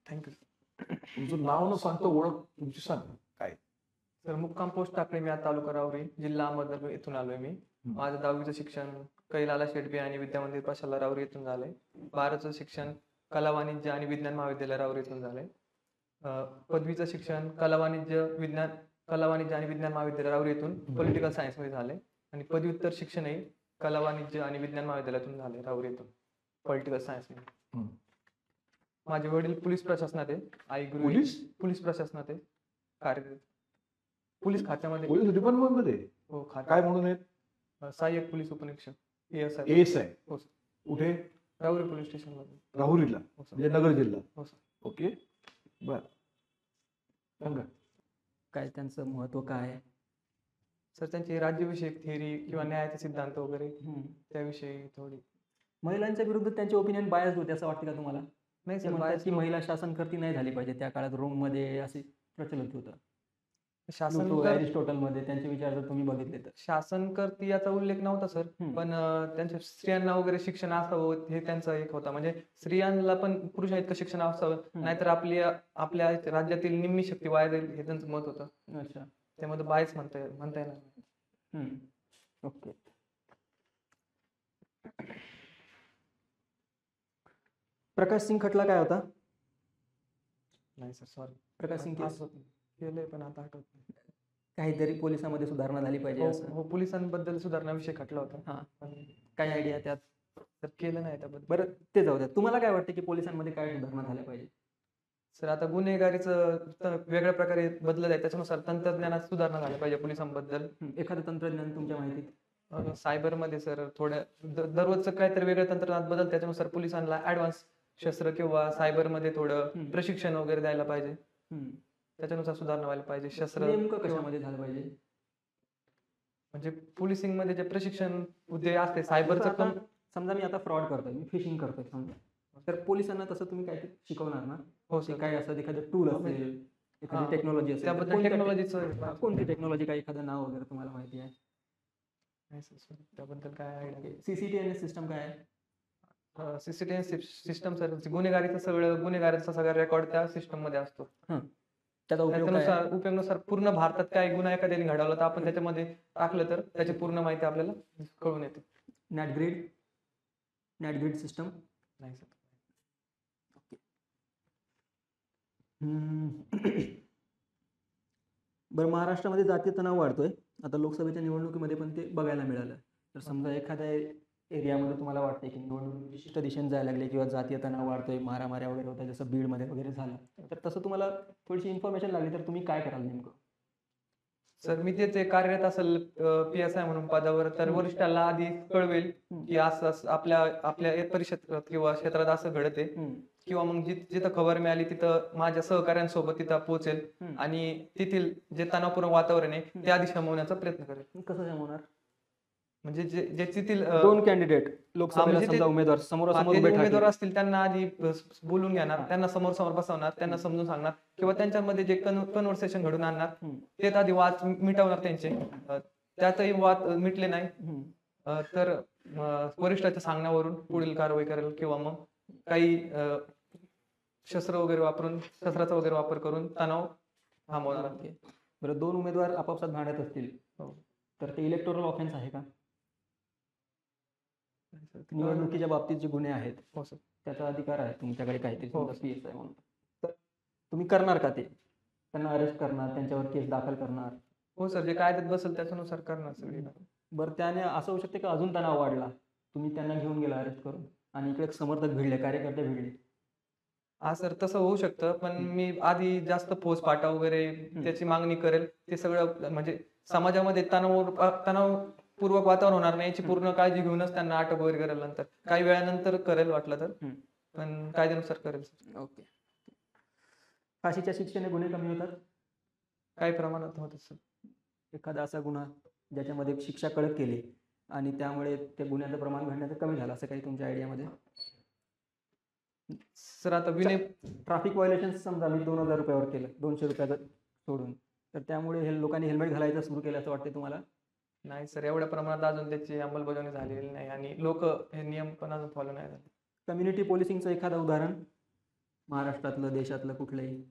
Thank you. तुमचं नाव न सांगता ओळख तुमची सांगा काय. सर मुक्काम पोस्ट टाकळे, मी तालुका राहुरी, जिल्हा अहमदनगर येथून आलोय मी. माझं 10वीचं शिक्षण कैलाला शेडबे आणि विद्या मंदिर पाशाला राहुरी येथून झालंय. 12चं शिक्षण कला वाणिज्य आणि विज्ञान महाविद्यालय राहुरी येथून झालंय. पदवीचं शिक्षण कला वाणिज्य आणि विज्ञान महाविद्यालय राहुरी येथून पॉलिटिकल सायन्स मध्ये झालंय. आणि पदव्युत्तर शिक्षणही कला वाणिज्य आणि विज्ञान महाविद्यालयातून झालंय राहुरी येथून पॉलिटिकल सायन्स मध्ये. माझे वडील पोलीस प्रशासनात आहे, आई गृहिणी. पोलीस प्रशासनात आहे कार्यरत, पोलीस खात्यामध्ये. पोलीस डिपार्टमेंट मध्ये हो, काय म्हणून आहेत? सहाय्यक पोलीस उपनिरीक्षक ASI. ASI. हो सर. कुठे? राहुरी पोलीस स्टेशन मध्ये. राहुरीला म्हणजे नगर जिल्हा. हो सर. ओके, बर. सांगा काय त्यांचं महत्व काय आहे? सर त्यांची राज्यविषयक थिअरी किंवा न्यायाचे सिद्धांत वगैरे त्याविषयी थोडी. महिलांच्या विरुद्ध त्यांचे ओपिनियन बायस्ड होते असं वाटतं का तुम्हाला? नाही ते सर, म्हणतात की महिला शासनकर्ती नाही झाली पाहिजे. त्या काळात रोममध्ये असे प्रचलित होतं. अरिस्टॉटलमध्ये त्यांचे विचार जर तुम्ही बघितले तर शासनकर्ती याचा उल्लेख नव्हता सर. पण त्यांच्या स्त्रियांना वगैरे शिक्षण असावं हे त्यांचा एक होता. म्हणजे स्त्रियांना पण पुरुषा इतकं शिक्षण असावं, नाहीतर आपल्या राज्यातील निम्मी शक्ती वाया जाईल हे त्यांचं मत होतं. अच्छा, त्यामध्ये बायच म्हणता येणार. ओके. प्रकाश सिंग खटला काय होता? नाही सर, सॉरी. प्रकाश सिंग केस केलंय पण आता आठवत नाही. काहीतरी पोलिसांमध्ये सुधारणा झाली पाहिजे असं. हो, पोलिसांबद्दल सुधारणा विषय खटला होता. हा, पण काय आयडिया त्यात? तर केलं नाही त्याबद्दल. बरं, ते जाऊ द्या. तुम्हाला काय वाटतं की पोलिसांमध्ये काय सुधारणा झाल्या पाहिजे? सर आता गुन्हेगारीचं वेगळ्या प्रकारे बदलत आहे, त्याच्यानुसार तंत्रज्ञानात सुधारणा झाल्या पाहिजे पोलिसांबद्दल. एखादं तंत्रज्ञान तुमच्या माहितीत? सायबरमध्ये सर थोड्या दररोजचं काहीतरी वेगळं तंत्रज्ञान बदल, त्याच्यानुसार पोलिसांना ऍडव्हान्स शस्त्र किंवा सायबरमध्ये थोडं प्रशिक्षण वगैरे द्यायला पाहिजे. त्याच्यानुसार सुधारणा व्हायला पाहिजे. शस्त्र नेमकं कशामध्ये झालं पाहिजे? म्हणजे पोलिसिंग मध्ये जे प्रशिक्षण उद्योग असते सायबरचं. समजा मी आता फ्रॉड करतोय, मी फिशिंग करतोय समजा, तर पोलिसांना तसं तुम्ही काय शिकवणार ना? हो सर. काय असं एखादं टूल असेल, एखादी टेक्नॉलॉजी असेल, त्याबद्दल टेक्नॉलॉजीचं कोणती टेक्नॉलॉजी, काय एखादं नाव वगैरे तुम्हाला माहिती आहे? नाही सर, त्याबद्दल काय आयडिया. CCTV सिस्टम काय आहे? CCTV सिस्टम सर गुन्हेगारांचा सगळा रेकॉर्ड त्या सिस्टम मध्ये असतो. त्याच्यानुसार उपयोगानुसार पूर्ण भारतात काय गुन्हा एखाद्याने घडवला तर आपण त्याच्यामध्ये टाकलं तर त्याची पूर्ण माहिती आपल्याला कळून येते. नॅटग्रिड सिस्टम? नाही सर. बरं, महाराष्ट्रामध्ये जातीय तणाव वाढतोय. आता लोकसभेच्या निवडणुकीमध्ये पण ते बघायला मिळालं. तर समजा एखाद्या एरियामध्ये तुम्हाला वाटतंय की निवडणूक विशिष्ट दिशेने जायला लागले किंवा जातीय तणाव वाढतोय, मारामाऱ्या वगैरे होत्या, जसं बीडमध्ये वगैरे झालं, तर तसं तुम्हाला थोडीशी इन्फॉर्मेशन लागली तर तुम्ही काय कराल नेमकं? सर मी ते कार्यरत असेल PSI म्हणून पदावर, तर वरिष्ठाला आधी कळवेल की असं आपल्या परिषद किंवा क्षेत्रात असं घडत आहे, किंवा मग जिथं खबर मिळाली तिथं माझ्या सहकाऱ्यांसोबत तिथं पोहोचेल आणि तेथील जे तणावपूर्ण वातावरण आहे ते आधी शमवण्याचा प्रयत्न करेल. कसं जमवणार? म्हणजे जे तेथील दोन कॅन्डिडेट लोकसभेला समजा उमेदवार समोरासमोर उमेदवार असतील त्यांना आधी बोलून घेणार, त्यांना समोर बसवणार, त्यांना समजून सांगणार किंवा त्यांच्यामध्ये जे कन्व्हर्सेशन घडून आणणार ते आधी वाद मिटवणार त्यांचे. त्यातही वाद मिटले नाही तर वरिष्ठाच्या सांगण्यावरून पुढील कारवाई करेल किंवा मग काही शस्त्राचा वगैरे वापर करून तणाव थांबवणार. बरं, दोन उमेदवार आपापसात भांडत असतील तर ते इलेक्टोरल ऑफेन्स आहे का? निवडणुकीच्या बाबतीत जे गुन्हे आहेत त्याचा अधिकार आहे तुमच्याकडे काहीतरी PSI म्हणून, तर तुम्ही करणार का? ते त्यांना अरेस्ट करणार, त्यांच्यावर केस दाखल करणार? हो सर, जे कायद्यात बसेल त्याच्यानुसार करणार सगळे. बरं, त्याने असं होऊ शकते का अजून तणाव वाढला, तुम्ही त्यांना घेऊन गेला अरेस्ट करून आणि इकडे समर्थक भिडले, कार्यकर्ते भिडले? हा सर, तसं होऊ शकतं, पण मी आधी जास्त फौजफाटा वगैरे त्याची मागणी करेल. ते सगळं म्हणजे समाजामध्ये तणावपूर्वक वातावरण होणार नाही याची पूर्ण काळजी घेऊनच त्यांना अटक वगैरे करेल. नंतर काही वेळानंतर करेल वाटलं तर, पण कायद्यानुसार करेल. ओके. फाशीच्या शिक्षेने गुन्हे कमी होतात? काही प्रमाणात होत सर. एखादा असा गुन्हा ज्याच्यामध्ये शिक्षा कडक केली आणि त्यामुळे त्या गुन्ह्याचं प्रमाण घडण्याचं कमी झालं, असं काही तुमच्या आयडियामध्ये? सर आता ट्रॅफिक व्हायलेशन समजा मी 2000 रुपयावर केलं, 200 रुपयाचं सोडून, तर त्यामुळे लोकांनी हेल्मेट घालायचं सुरू केलं असं वाटतं तुम्हाला? नाही सर, एवढ्या प्रमाणात अजून त्याची अंमलबजावणी झालेली नाही आणि लोक हे नियम पण अजून फॉलो नाही झाले. कम्युनिटी पोलिसिंगचं एखादं उदाहरण? महाराष्ट्रातलं, देशातलं कुठलंही?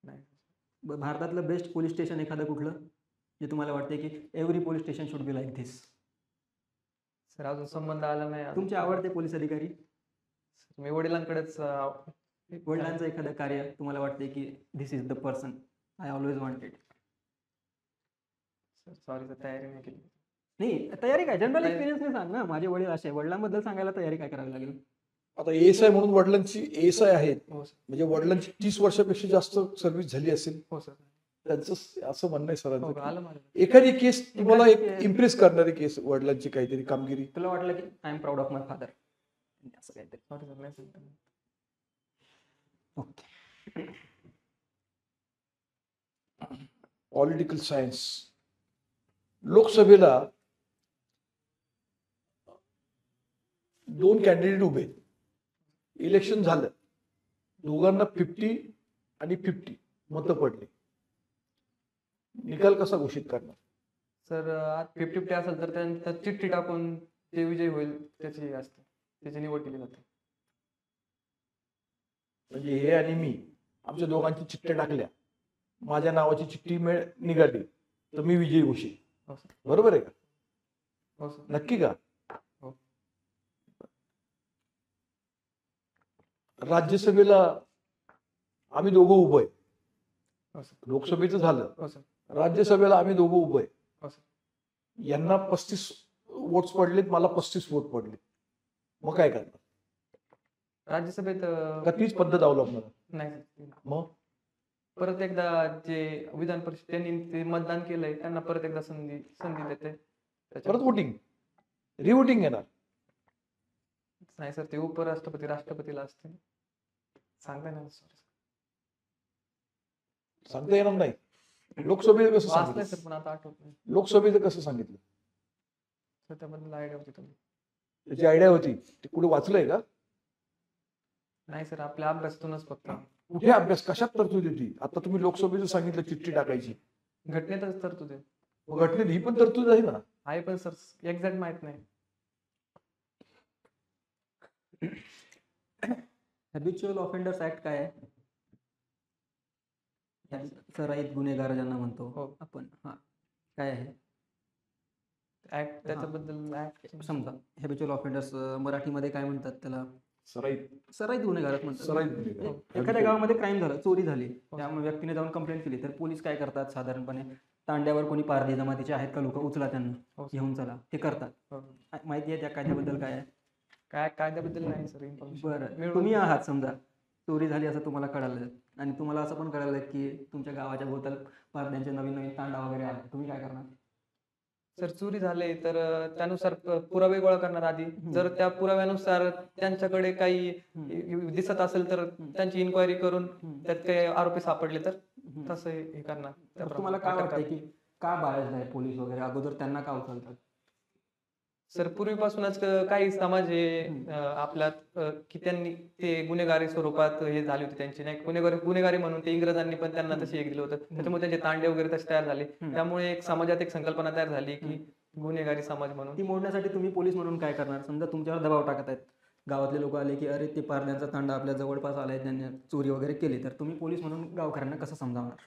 नाही भारतातलं बेस्ट पोलीस स्टेशन एखादं कुठलं, जे तुम्हाला वाटते की every police station should be like this? Sir अजून संबंध आला नाही अजून. तुमचे आवडते पोलीस अधिकारी, मी वडिलांकडेच वडिलांचं एखादं कार्य तुम्हाला वाटते की this is the person I always wanted? Sorry sir, तयारी नाही केली. नाही तयारी काय, जनरल एक्सपिरियन्स नाही सांग ना. माझे वडील असे, वडिलांबद्दल सांगायला तयारी काय करावी लागेल? आता ASI म्हणून वडिलांची ASI आहेत, हो सर. म्हणजे वडिलांची 30 वर्षापेक्षा जास्त सर्व्हिस झाली असेल, हो सर. त्यांचं असं म्हणणं आहे हो सरांचं. आलं मला. एखादी केस तुम्हाला एक इम्प्रेस करणारी केस, वडिलांची काहीतरी कामगिरी? तुला वाटलं की I am proud of my father, असं काहीतरी? सॉरी सर, नाही सांगता. ओके. Political science. लोकसभेला 2 कॅन्डिडेट उभे, इलेक्शन झालं, दोघांना 50 आणि 50 मतं पडली, निकाल कसा घोषित करणार? सर आज 50-50 असेल तर त्यांना चिठ्ठी टाकून जे विजयी होईल त्याची असते, त्याची निवड केली जाते. म्हणजे हे आणि मी, आमच्या दोघांची चिठ्ठ्या टाकल्या, माझ्या नावाची चिठ्ठी निघाली तर मी विजयी घोषित, हो सर. बरोबर आहे का? हो सर. नक्की का? हो. राज्यसभेला आम्ही दोघं उभं आहे, हो सर. लोकसभेचं झालं, हो सर. राज्यसभेला आम्ही दोघं उभं आहे. हो सर. यांना 35 वोट्स पडलेत, मला 35 वोट पडले, मग काय करणार? राज्यसभेत का तीच पद्धत अवलंबणार? नाही सर. मग परत एकदा जे विधान परिषद त्यांनी ते मतदान केलंय त्यांना परत एकदा संधी देते. परत वोटिंग, रिवोटिंग येणार? नाही सर, ते उपराष्ट्रपती राष्ट्रपतीला असते, सांगता नाही सर. सांगता येणार नाही. लोकसभेचं कसं वाचलंय सर सांगितलं? पण आता आठवत नाही. लोकसभेचं कसं सांगितलं? सर त्याबद्दल आयडिया होती तुम्ही? त्याची आयडिया होती, ते कुठे वाचलंय का? नाही सर, आपल्या अभ्यासातूनच फक्त. कुठे अभ्यास, कशात तरतूद होती? आता तुम्ही लोकसभेचं सांगितलं चिठ्ठी टाकायची, घटनेतच तरतूद आहे. मग घटनेत ही पण तरतूद आहे ना? आहे पण सर एक्झॅक्ट माहित नाही. हॅबिच्युअल ऑफेंडर्स ऍक्ट काय आहे? सराईत गुन्हेगार ज्यांना म्हणतो हो. आपण, हा काय आहे? ऍक्ट त्याच्याबद्दल ऍक्ट समजा हॅबिच्युअल ऑफेंडर्स मराठीमध्ये काय म्हणतात त्याला? सराईत. सराईत गुन्हेगारच म्हणतात. सराईत गुन्हेगार. एखाद्या गावामध्ये क्राईम झालं, चोरी झाली, त्यामुळे व्यक्तीने जाऊन कंप्लेंट केली, तर पोलीस काय करतात साधारणपणे? तांड्यावर कोणी पारधी जमातीचे आहेत का लोक, उचला त्यांना, घेऊन चला, ते करतात. माहिती आहे त्या कायद्याबद्दल काय आहे? काय कायद्याबद्दल नाही सर इन्फॉर्मेशन. बरं, तुम्ही आहात समजा, चोरी झाली असं तुम्हाला कळालं, आणि तुम्हाला असं पण कळालं की तुमच्या गावाच्या भोवताल पारध्यांचे नवीन नवीन तांडा वगैरे आले, तुम्ही काय करणार? सर चोरी झाले तर त्यानुसार पुरावे गोळा करणार आधी. जर त्या पुराव्यानुसार त्यांच्याकडे काही दिसत असेल तर त्यांची इन्क्वायरी करून त्यात काही आरोपी सापडले तर तसं हे करणार. तर तुम्हाला काय वाटतंय की का बायस आहे पोलीस वगैरे, अगोदर त्यांना का उचलतात? सर पूर्वीपासूनच काही समाज हे आपल्यात की त्यांनी ते गुन्हेगारी स्वरूपात हे झाले होते, त्यांची नाही गुन्हेगारी म्हणून ते इंग्रजांनी पण त्यांना तसे एक दिलं होतं, त्याच्यामुळे त्यांचे तांडे वगैरे तसे तयार झाले. त्यामुळे एक समाजात एक संकल्पना तयार झाली की गुन्हेगारी समाज म्हणून. ती मोडण्यासाठी तुम्ही पोलीस म्हणून काय करणार? समजा तुमच्यावर दबाव टाकत आहेत, गावातले लोक आले की अरे ते पारध्यांचा तांडा आपल्या जवळपास आलाय, त्यांनी चोरी वगैरे केली, तर तुम्ही पोलीस म्हणून गावकऱ्यांना कसं समजावणार?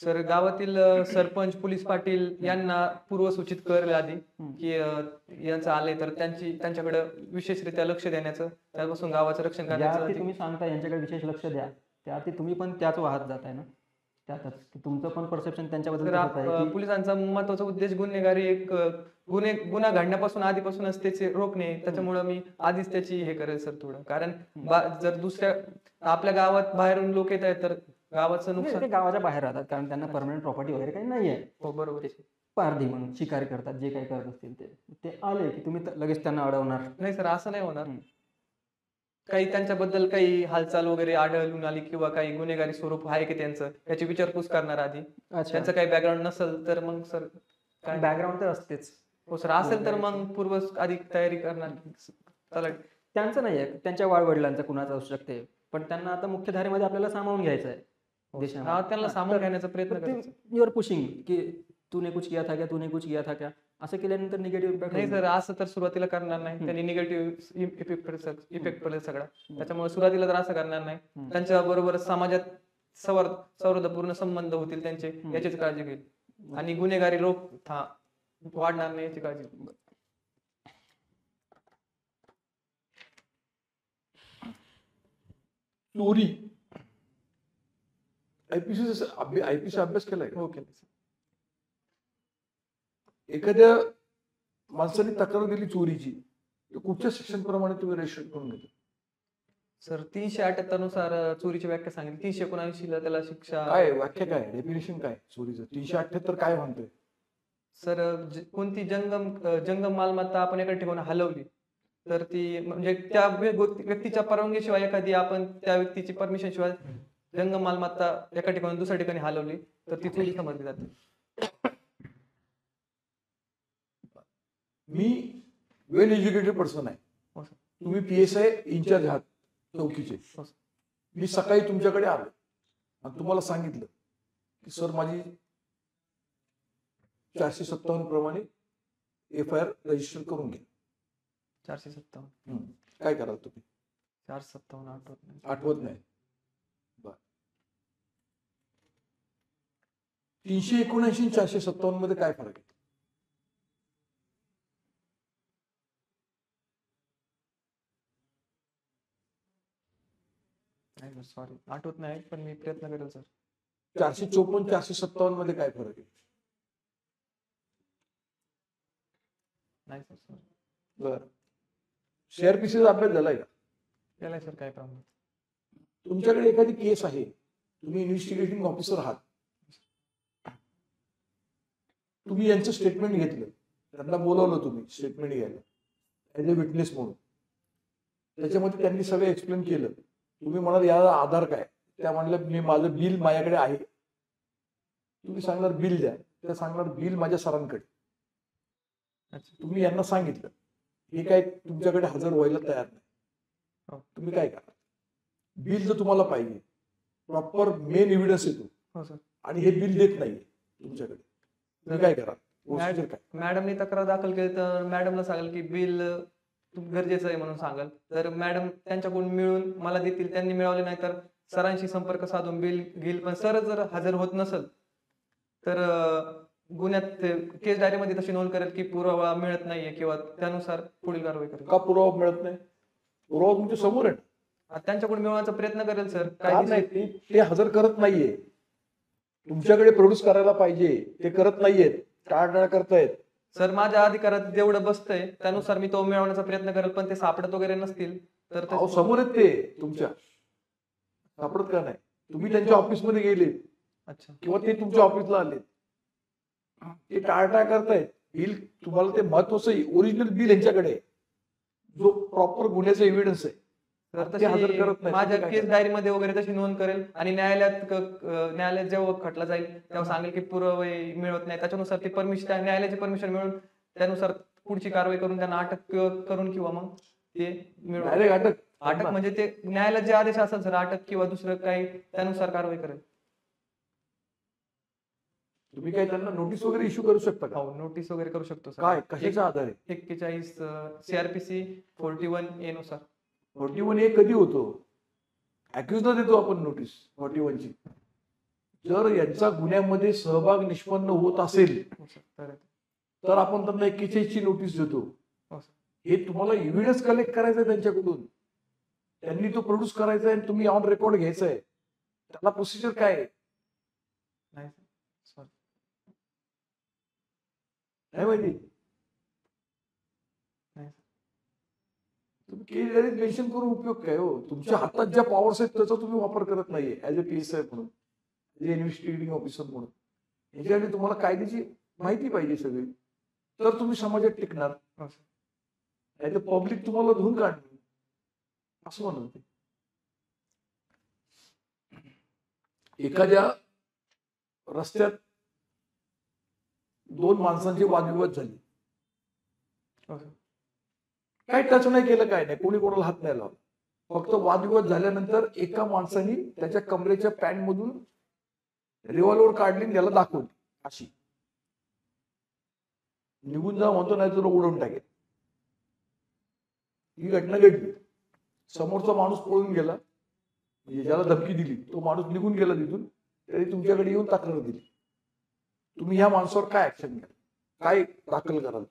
सर गावातील सरपंच, पोलीस पाटील यांना पूर्वसूचित करेल आधी की यांचं आले तर त्यांच्याकडे विशेषरित्या लक्ष देण्याचं, त्यापासून गावाचं रक्षण करण्याचं. तुम्ही सांगता यांच्याकडे विशेष लक्ष द्या, त्याआधी तुम्ही पण त्याच वाहत जाताय ना, त्यातच तुमचं पण परसेप्शन त्यांच्याबद्दल. पोलिसांचा महत्वाचा उद्देश गुन्हेगारी एक गुन्हा घडण्यापासून आधीपासूनच त्याचे रोखणे, त्याच्यामुळे मी आधीच त्याची हे करेल सर थोडं. कारण जर दुसऱ्या आपल्या गावात बाहेरून लोक येत आहेत तर गावाचं नुकसान. ते गावाच्या बाहेर राहतात कारण त्यांना परमनंट प्रॉपर्टी वगैरे काही नाहीये. हो बरोबर. पारधी म्हणून शिकारी करतात, जे काही करत असतील ते आले की तुम्ही लगेच त्यांना अडवणार? नाही सर, असं नाही होणार. काही त्यांच्याबद्दल काही हालचाल वगैरे आढळून आली किंवा काही गुन्हेगारी स्वरूप आहे की त्यांचं, त्याची विचारपूस करणार आधी. त्यांचं काही बॅकग्राऊंड नसेल तर मग सर काय बॅकग्राऊंड तर असतेच. हो सर, असेल तर मग पूर्व आधी तयारी करणार. त्यांचं नाहीये, त्यांच्या वाडवडिलांचं कुणाचं असू शकते, पण त्यांना आता मुख्यधारेमध्ये आपल्याला सामावून घ्यायचं आहे देशामध्ये. त्यांना सामावून घेण्याचा प्रयत्न करायचा. युअर पुशिंग की तूने कुछ किया था क्या, तूने कुछ किया था क्या, असं केल्यानंतर निगेटिव्ह इम्पॅक्ट नाही सर, असं तर सुरुवातीला करणार नाही. त्यांनी निगेटिव्ह इफेक्ट पडेल सगळा. त्याच्यामुळे सुरुवातीला तर असं करणार नाही. त्यांच्या बरोबर समाजात सौहार्दपूर्ण संबंध होतील त्यांचे, याचीच काळजी घेईल. आणि गुन्हेगारी लोक वाढणार नाही याची काळजी. चोरी आयपीसी अभ्यास केलाय का? हो केलं सर. एखाद्या माणसाने तक्रार दिली चोरीची, तर कुठच्या सेक्शन प्रमाणे तुम्ही रजिस्टर करून घेता? सर 378 नुसार चोरीची व्याख्या सांगितली. 379 ला त्याला शिक्षा. काय व्याख्या, काय डेफिनेशन काय चोरीचं? 378 काय म्हणतोय? सर कोणती जंगम मालमत्ता आपण एका ठिकाणी हलवली तर ती म्हणजे त्या व्यक्तीच्या परवानगीशिवाय एखादी आपण त्या व्यक्तीची परमिशन शिवाय जंगम मालमत्ता एका ठिकाणी दुसऱ्या ठिकाणी हलवली तर ती चोरी समजली जाते. मी वेल एज्युकेटेड पर्सन आहे. हो सर. तुम्ही PSI इन्चार्ज आहात चौकीचे. हो सर. मी सकाळी तुमच्याकडे आलो आणि तुम्हाला सांगितलं की सर माझी 457 प्रमाणे FIR रजिस्टर करून घ्या. 457. काय कराल तुम्ही? 457 आठवत नाही. आठवत नाही? बर. 379 457 मध्ये काय फरक आहे? नाही सर, सॉरी आठवत नाही, पण मी प्रयत्न करेल सर. 454 457 मध्ये काय फरक आहे? नाही सर, सॉरी. बर. CRPCचा अभ्यास झालाय का? केलाय सर काय प्रॉब्लेम. तुमच्याकडे एखादी केस आहे, तुम्ही इन्व्हेस्टिगेटिंग ऑफिसर आहात, तुम्ही यांचं स्टेटमेंट घेतलं, त्यांना बोलवलं तुम्ही स्टेटमेंट घ्यायला ऍज अ विटनेस म्हणून. त्याच्यामध्ये त्यांनी सगळं एक्सप्लेन केलं. तुम्ही म्हणाल याला आधार काय? त्या म्हणलं मी माझं बिल माझ्याकडे आहे. तुम्ही सांगणार बिल द्या, त्या सांगणार बिल माझ्या सरांकडे. तुम्ही यांना सांगितलं हे काय तुमच्याकडे हजर व्हायला तयार नाही, तुम्ही काय करा? बिल जर तुम्हाला पाहिजे, प्रॉपर मेन एव्हिडन्स येतो हो सर. आणि हे बिल देत नाहीये तुमच्याकडे, तुम्ही काय करा? प्रोसिजर काय? मॅडमनी तक्रार दाखल केली तर मॅडमला सांगाल की बिल गरजेचं आहे म्हणून सांगाल. तर मॅडम त्यांच्याकडून मिळून मला देतील. त्यांनी मिळवले नाही तर सरांशी संपर्क साधून बिल घेईल. पण सर जर हजर होत नसेल तर गुन्ह्यात केस डायरीमध्ये तशी नोंद करेल की पुरावा मिळत नाहीये किंवा त्यानुसार पुढील कारवाई करेल. का पुरावा मिळत नाही? पुरावा तुमच्या समोर आहे. त्यांच्याकडून मिळवण्याचा प्रयत्न करेल सर. काय नाही, ते हजर करत नाहीये. तुमच्याकडे प्रोड्यूस करायला पाहिजे, ते करत नाहीयेत, टाळाटाळ करतायत. सर माझ्या अधिकारात जेवढं बसतंय त्यानुसार मी तो मिळवण्याचा प्रयत्न करेल. पण ते सापडत वगैरे नसतील तर समोर आहेत ते तुमच्या, सापडत का नाही? तुम्ही त्यांच्या ऑफिसमध्ये गेले अच्छा किंवा ते तुमच्या ऑफिसला आले, ते टाळाटाळ करतायत. बिल तुम्हाला ते महत्वाचं ओरिजिनल बिल यांच्याकडे आहे, जो प्रॉपर गुन्ह्याचा एव्हिडन्स आहे. तर ते हजर करत नाही. माझ्या केस डायरीमध्ये वगैरे तशी नोंद करेल आणि न्यायालयात जेव्हा खटला जाईल तेव्हा सांगेल की पुरावे मिळत नाही. त्याच्यानुसार ती परमिशन, न्यायालयाची परमिशन मिळून त्यानुसार पुढची कारवाई करून त्यांना अटक करून किंवा मग ते मिळवून अटक म्हणजे ते न्यायालयात जे आदेश असेल सर, अटक किंवा दुसरं काही त्यानुसार कारवाई करेल. तुम्ही काय त्यांना नोटीस वगैरे इश्यू करू शकता का? हो नोटीस वगैरे करू शकतो सर. काय कशाचा आधार आहे? 41 CRPC 41A नुसार. 41A कधी होतो? अॅक्युजला देतो आपण नोटीस 41 ची. जर यांचा गुन्ह्यामध्ये सहभाग निष्पन्न होत असेल तर आपण त्यांना 41 ची नोटीस देतो. हे तुम्हाला एव्हिडन्स कलेक्ट करायचा आहे त्यांच्याकडून, त्यांनी तो प्रोड्यूस करायचा आहे, तुम्ही ऑन रेकॉर्ड घ्यायचा आहे. त्याला प्रोसिजर काय आहे? नाही माहिती? तुम्ही केस डायरीत मेन्शन करून उपयोग काय हो? तुमच्या हातात ज्या पॉवर्स आहेत त्याचा तुम्ही वापर करत नाहीये ऍज अ PSI म्हणून, ऍज अ इन्व्हेस्टिगेटिंग ऑफिसर म्हणून. याच्यासाठी तुम्हाला कायद्याची माहिती पाहिजे सगळी, तर तुम्ही समाजात टिकणार. नाही तर पब्लिक तुम्हाला धुवून काढणार असं म्हणत. एखाद्या रस्त्यात दोन माणसांची वादविवाद झाली, काय टच नाही केलं, काय नाही, कोणी कोणाला हात नाही लावला. फक्त वादविवाद झाल्यानंतर एका माणसाने त्याच्या कमरेच्या पॅन्ट मधून रिव्हॉल्वर काढली, त्याला दाखवली अशी. निघून जा म्हणतो, नाही तुला उडवून टाकेल. ही घटना घडली. समोरचा माणूस पळून गेला, म्हणजे ज्याला धमकी दिली तो माणूस निघून गेला तिथून, तरी तुमच्याकडे येऊन तक्रार दिली. तुम्ही ह्या माणसावर काय ऍक्शन घ्याल, काय दाखल कराल?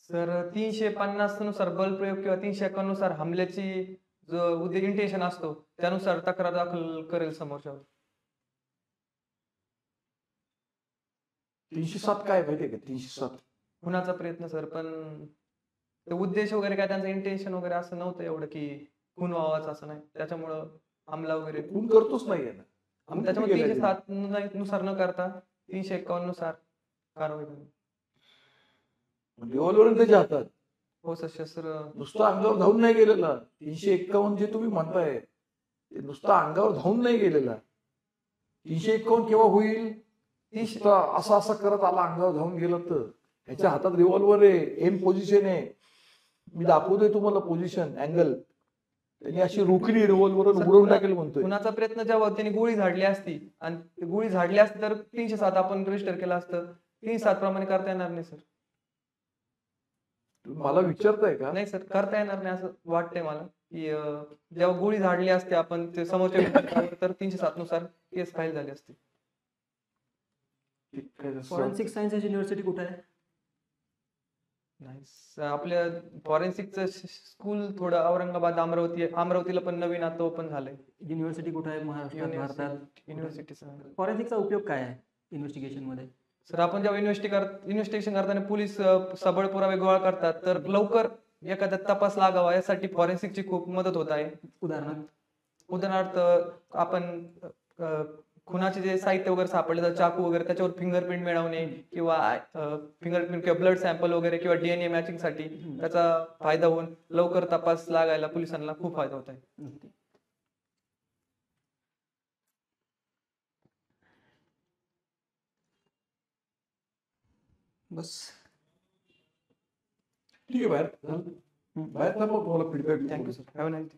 सर 350 नुसार बलप्रयोग किंवा 351 नुसार हमल्याची जो उद्देश इंटेन्शन असतो त्यानुसार तक्रार दाखल करेल समोरच्यावर. 307 काय माहितीये का? 307 खुनाचा प्रयत्न सर, पण ते उद्देश वगैरे काय त्यांचं इंटेन्शन वगैरे असं नव्हतं एवढं की खून व्हावाच असं नाही, त्याच्यामुळं हमला वगैरे. खून करतोच नाहीये ना. खून त्याच्यामुळे किती केलाय 307 नुसार न करता 351 नुसार कारवाई करेल. त्यांनी? रिव्हॉल्वर त्याच्या हातात, हो सर. शस्त्र नुसतं अंगावर धावून नाही गेलेला. 351 जे तुम्ही म्हणताय ते नुसतं अंगावर धावून नाही गेलेला. 351 केव्हा होईल? नुसतं असं असं करत आला, अंगावर धावून गेलं तर. ह्याच्या हातात रिव्हॉल्वर आहे, एम पोझिशन आहे. मी दाखवतोय तुम्हाला पोझिशन, अँगल. त्यांनी अशी रोखली रिव्हॉल्वर, उडवून टाकेल म्हणतोय. खुनाचा प्रयत्न जेव्हा त्यांनी गोळी झाडली असती आणि ती गोळी झाडली असती तर 307 आपण रजिस्टर केलं असतं. 307 प्रमाणे करता येणार नाही सर. तुम्ही मला विचारताय का? नाही सर, करता येणार नाही असं वाटतंय मला की जेव्हा गोळी झाडली असते आपण ते समोरच्या व्यक्तीवर, तर 307 नुसार केस फाईल झाली असती. फॉरेन्सिक सायन्स युनिव्हर्सिटी कुठे आहे? नाही आपल्या फॉरेन्सिकचं स्कूल थोडं औरंगाबाद, अमरावतीला पण नवीन आता ओपन झालंय. युनिव्हर्सिटी कुठे आहे महाराष्ट्रात, भारतात? युनिव्हर्सिटीचं. फॉरेन्सिकचा उपयोग काय आहे इन्व्हेस्टिगेशन मध्ये? सर आपण जेव्हा इन्व्हेस्टिगेशन करताना पोलीस सबळ पुरावे गोळा करतात, तर लवकर एखादा तपास लागावा यासाठी फॉरेन्सिकची खूप मदत होत आहे. उदाहरणार्थ आपण खुनाचे जे साहित्य वगैरे सापडले तर चाकू वगैरे, त्याच्यावर फिंगरप्रिंट मिळवणे किंवा फिंगरप्रिंट किंवा ब्लड सॅम्पल वगैरे किंवा DNA मॅचिंग साठी त्याचा फायदा होऊन लवकर तपास लागायला पोलिसांना खूप फायदा होत आहे. बस ठीक आहे, बाहेर थांबा, तुम्हाला feedback. Thank you sir. Have a nice day.